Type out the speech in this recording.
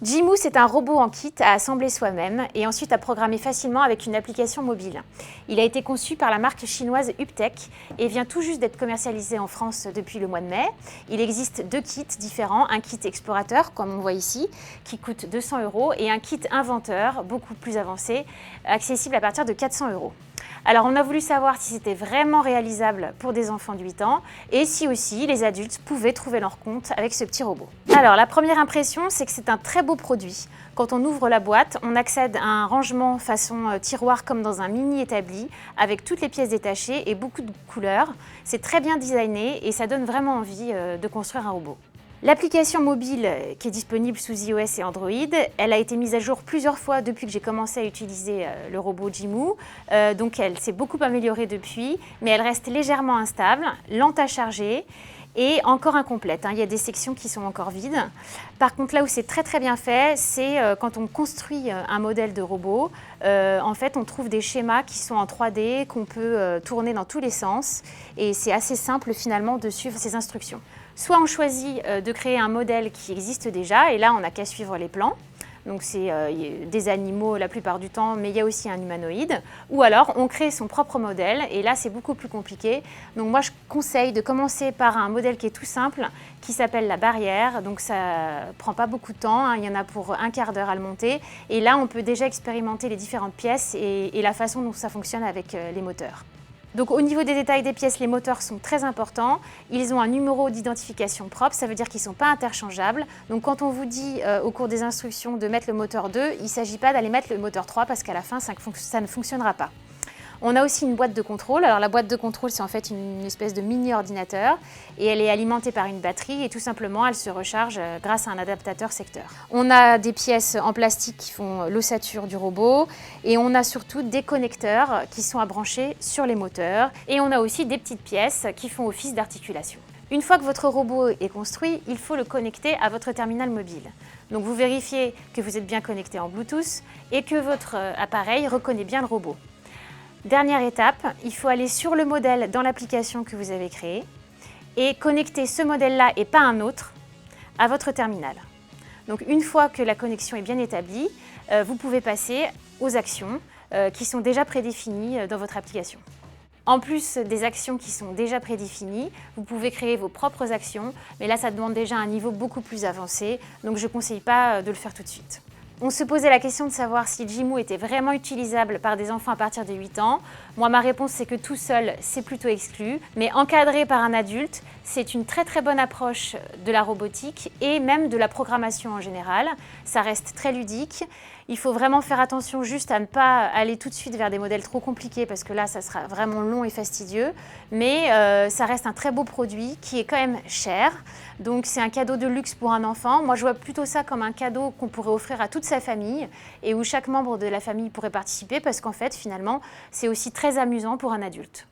Jimou, c'est un robot en kit à assembler soi-même et ensuite à programmer facilement avec une application mobile. Il a été conçu par la marque chinoise Uptech et vient tout juste d'être commercialisé en France depuis le mois de mai. Il existe deux kits différents, un kit explorateur, comme on voit ici, qui coûte 200 € et un kit inventeur, beaucoup plus avancé, accessible à partir de 400 €. Alors on a voulu savoir si c'était vraiment réalisable pour des enfants de 8 ans et si aussi les adultes pouvaient trouver leur compte avec ce petit robot. Alors la première impression, c'est que c'est un très beau produit. Quand on ouvre la boîte, on accède à un rangement façon tiroir comme dans un mini établi avec toutes les pièces détachées et beaucoup de couleurs. C'est très bien designé et ça donne vraiment envie de construire un robot. L'application mobile qui est disponible sous iOS et Android, elle a été mise à jour plusieurs fois depuis que j'ai commencé à utiliser le robot Jimou. Donc elle s'est beaucoup améliorée depuis, mais elle reste légèrement instable, lente à charger et encore incomplète. Il y a des sections qui sont encore vides. Par contre, là où c'est très bien fait, c'est quand on construit un modèle de robot. En fait, on trouve des schémas qui sont en 3D, qu'on peut tourner dans tous les sens. Et c'est assez simple finalement de suivre ces instructions. Soit on choisit de créer un modèle qui existe déjà, et là on n'a qu'à suivre les plans. Donc c'est des animaux la plupart du temps, mais il y a aussi un humanoïde. Ou alors on crée son propre modèle, et là c'est beaucoup plus compliqué. Donc moi je conseille de commencer par un modèle qui est tout simple, qui s'appelle la barrière. Donc ça prend pas beaucoup de temps, il y en a pour un quart d'heure à le monter. Et là on peut déjà expérimenter les différentes pièces et la façon dont ça fonctionne avec les moteurs. Donc au niveau des détails des pièces, les moteurs sont très importants. Ils ont un numéro d'identification propre, ça veut dire qu'ils ne sont pas interchangeables. Donc quand on vous dit au cours des instructions de mettre le moteur 2, il ne s'agit pas d'aller mettre le moteur 3 parce qu'à la fin, ça ne fonctionnera pas. On a aussi une boîte de contrôle. Alors la boîte de contrôle, c'est en fait une espèce de mini-ordinateur et elle est alimentée par une batterie et tout simplement, elle se recharge grâce à un adaptateur secteur. On a des pièces en plastique qui font l'ossature du robot et on a surtout des connecteurs qui sont à brancher sur les moteurs et on a aussi des petites pièces qui font office d'articulation. Une fois que votre robot est construit, il faut le connecter à votre terminal mobile. Donc vous vérifiez que vous êtes bien connecté en Bluetooth et que votre appareil reconnaît bien le robot. Dernière étape, il faut aller sur le modèle dans l'application que vous avez créée et connecter ce modèle-là et pas un autre à votre terminal. Donc une fois que la connexion est bien établie, vous pouvez passer aux actions qui sont déjà prédéfinies dans votre application. En plus des actions qui sont déjà prédéfinies, vous pouvez créer vos propres actions, mais là ça demande déjà un niveau beaucoup plus avancé, donc je ne conseille pas de le faire tout de suite. On se posait la question de savoir si Jimou était vraiment utilisable par des enfants à partir de 8 ans. Moi, ma réponse, c'est que tout seul, c'est plutôt exclu. Mais encadré par un adulte, c'est une très bonne approche de la robotique et même de la programmation en général. Ça reste très ludique. Il faut vraiment faire attention juste à ne pas aller tout de suite vers des modèles trop compliqués parce que là, ça sera vraiment long et fastidieux. Mais ça reste un très beau produit qui est quand même cher. Donc c'est un cadeau de luxe pour un enfant. Moi, je vois plutôt ça comme un cadeau qu'on pourrait offrir à toute sa famille et où chaque membre de la famille pourrait participer parce qu'en fait, finalement, c'est aussi très amusant pour un adulte.